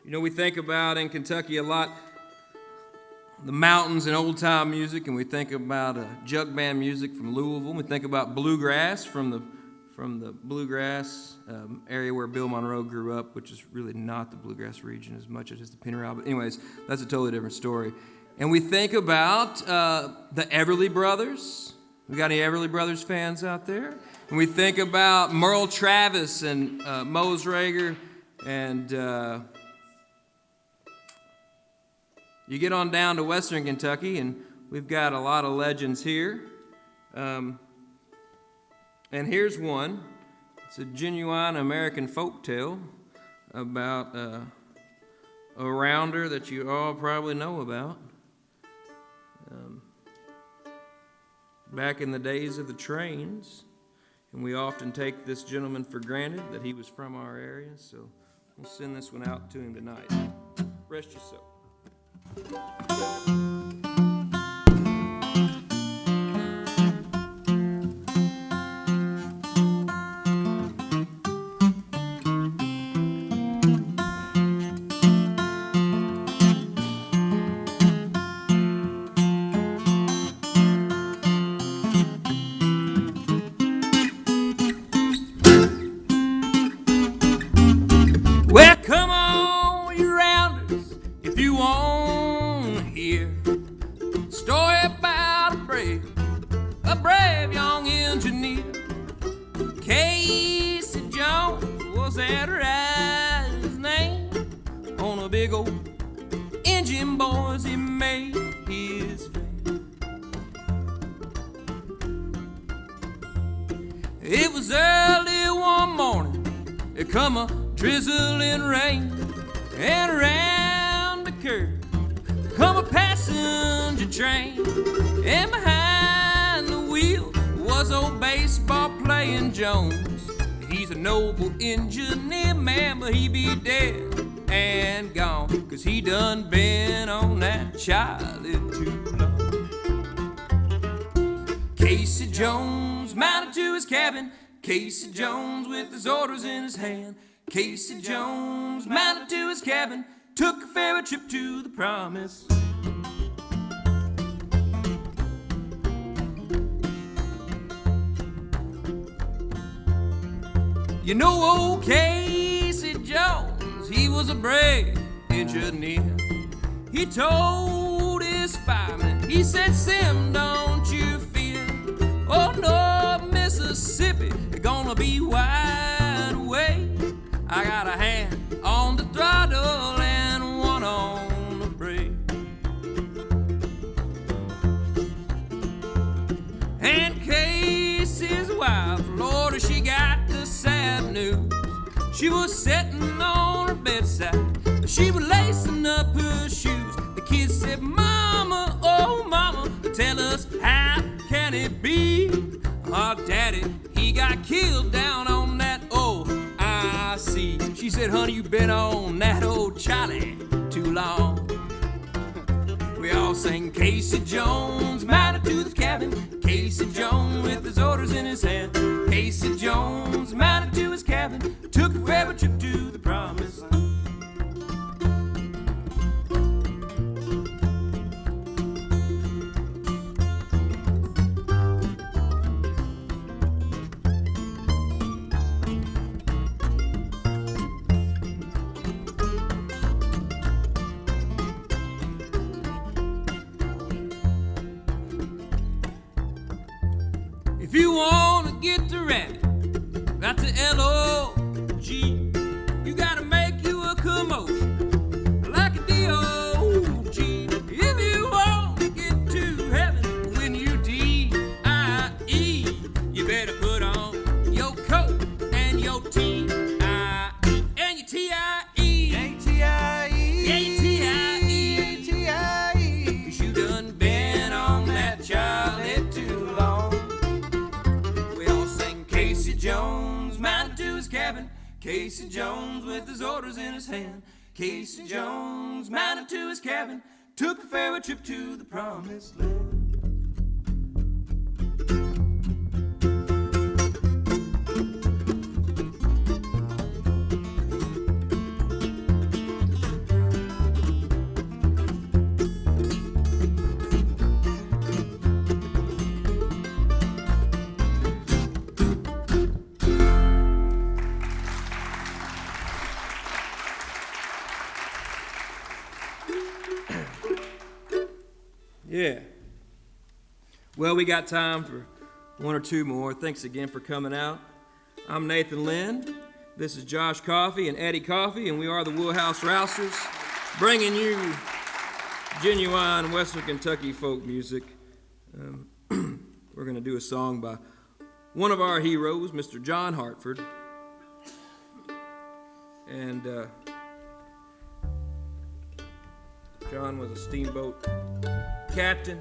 You know, we think about in Kentucky a lot the mountains and old-time music, and we think about jug band music from Louisville. We think about bluegrass from the bluegrass area where Bill Monroe grew up, which is really not the bluegrass region as much as it's the Pennyroyal. But anyways, that's a totally different story. And we think about the Everly Brothers. We got any Everly Brothers fans out there? And we think about Merle Travis and Mose Rager, and you get on down to Western Kentucky, and we've got a lot of legends here. And here's one. It's a genuine American folk tale about a rounder that you all probably know about. Back in the days of the trains, and we often take this gentleman for granted that he was from our area, so we'll send this one out to him tonight. Rest your soul. Well, come on, you rounders, if you want to hear a story about a brave young engineer. Casey Jones was that right, his name. On a big old engine, boys, he made his fame. It was early one morning, it come a drizzling rain, and around the curve come a passenger train, and behind the wheel was old baseball playing Jones. He's a noble engineer, man, but he be dead and gone, 'cause he done been on that Charlie too long. Casey Jones mounted to his cabin, Casey Jones with his orders in his hand. Casey Jones mounted to his cabin, took a ferry trip to the promise. You know old Casey Jones, he was a brave engineer. He told his fireman, he said, Sim, don't you fear. Oh no, Mississippi, they're gonna be wide awake. I got a hand on the throttle and one on the brake. And Casey's wife, Lord, she got the sad news. She was sitting on her bedside, she was lacing up her shoes. The kids said, Mama, oh Mama, tell us how can it be? Our daddy, he got killed down on that old I-C. She said, honey, you been on that old Charlie too long. We all sang Casey Jones mounted to the cabin, Casey Jones with his orders in his hand. Casey Jones mounted to his cabin, took a ferry trip to the promised land. If you want to get to Rabbit, that's the L-O-G. You gotta make you a commotion like a D-O-G. If you want to get to heaven when you D-I-E, you better put on your coat Casey Jones with his orders in his hand. Casey Jones mounted to his cabin, took a fairway trip to the promised land. Yeah. Well, we got time for one or two more. Thanks again for coming out. I'm Nathan Lynn. This is Josh Coffey and Eddie Coffey, and we are the Wheelhouse Rousters, bringing you genuine Western Kentucky folk music. We're going to do a song by one of our heroes, Mr. John Hartford. And John was a steamboat captain,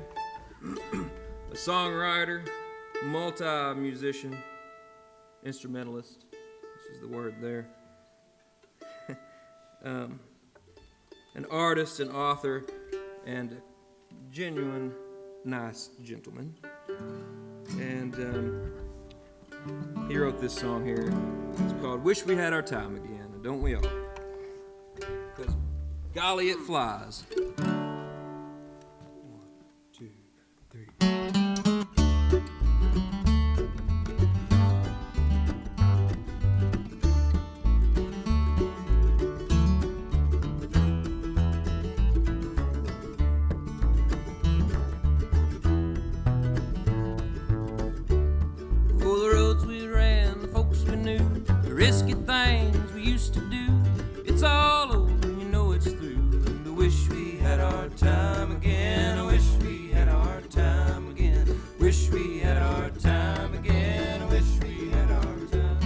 a songwriter, multi-musician, instrumentalist. This is the word there. An artist, an author, and a genuine, nice gentleman. And he wrote this song here. It's called "Wish We Had Our Time Again," and don't we all? Because golly, it flies. Risky things we used to do, it's all over, you know it's through. And I wish we had our time again. I wish we had our time again. Wish we had our time again. I wish we had our time.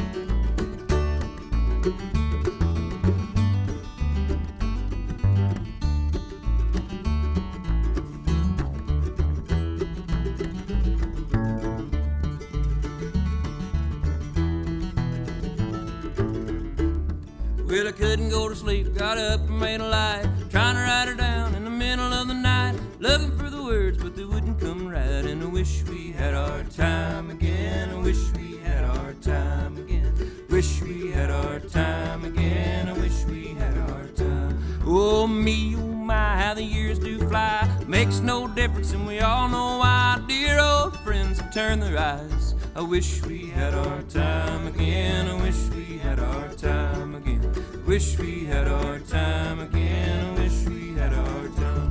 Well, I couldn't go to sleep, got up and made a light, trying to write her down in the middle of the night, looking for the words, but they wouldn't come right. And I wish we had our time again. I wish we had our time again. Wish we had our time again. I wish we had our time. Oh me, oh my, how the years do fly. Makes no difference, and we all know why. Dear old friends have turned their eyes. I wish we had our time again. I wish we had our time again. Wish we had our time again. I wish we had our time.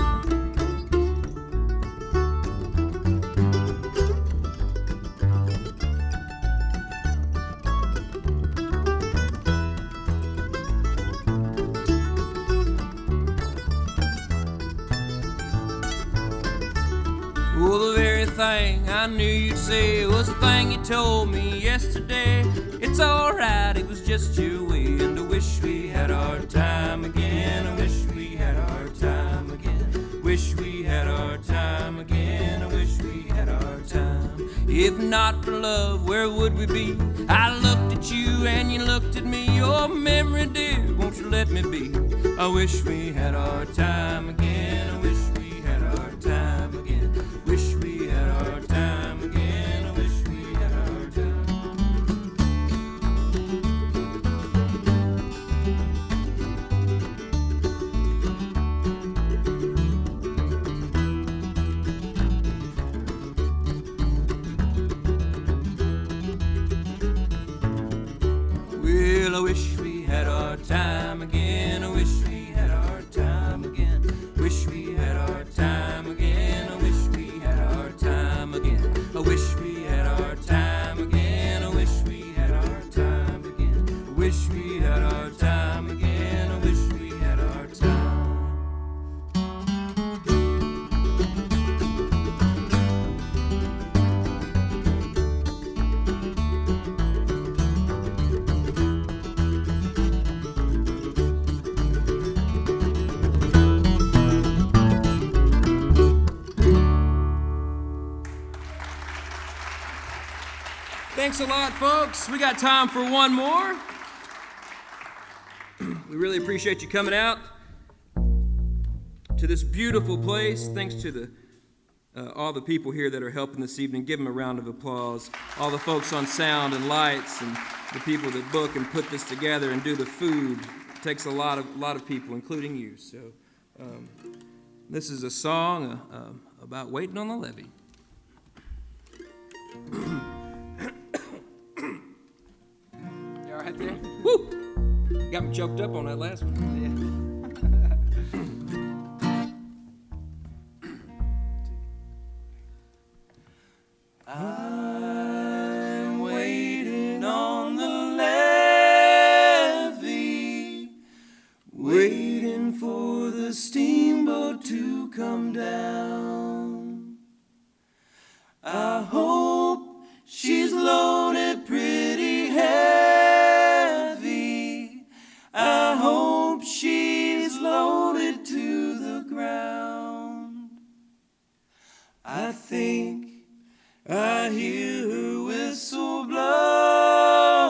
Well, the very thing I knew you'd say was the thing you told me yesterday. It's alright, it was just your way. And I wish we had our time again. I wish we had our time again. Wish we had our time again. I wish we had our time. If not for love, where would we be? I looked at you and you looked at me. Your memory, dear, won't you let me be? I wish we had our time again. I wish we had our time again. Wish we had our time again. I wish we had our time. Well, I wish we had our time again. I wish we had our time again. Wish we had our time again. I wish we had our time again. I wish we had our time again. I wish we had our time again. I wish we had our time again. I wish we had our time. Thanks a lot, folks. We got time for one more. We really appreciate you coming out to this beautiful place. Thanks to all the people here that are helping this evening. Give them a round of applause. All the folks on sound and lights and the people that book and put this together and do the food. It takes a lot of people, including you. So this is a song about waiting on the levee. You all right there? Woo! Got me choked up on that last one. I'm waiting on the levee, waiting for the steamboat to come down. I hope she's loaded pretty heavy. I hope she's loaded to the ground. I think I hear her whistle blowing,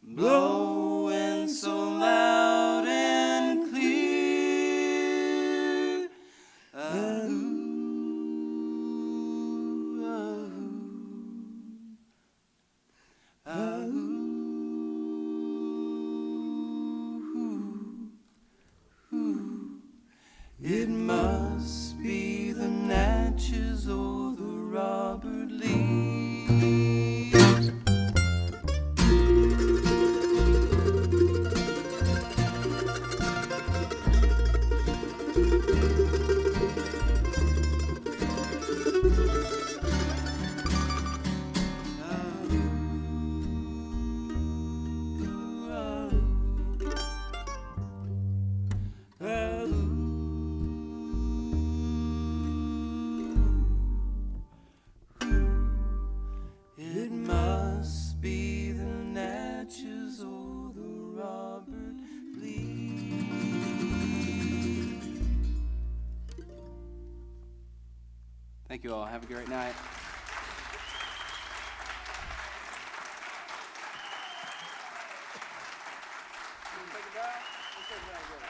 blowing so loud and clear. It must be the Natchez or the Robert Lee. It must be the Natchez or the Robert Lee. Thank you all. Have a great night. Take a bow. Let's take a bow together.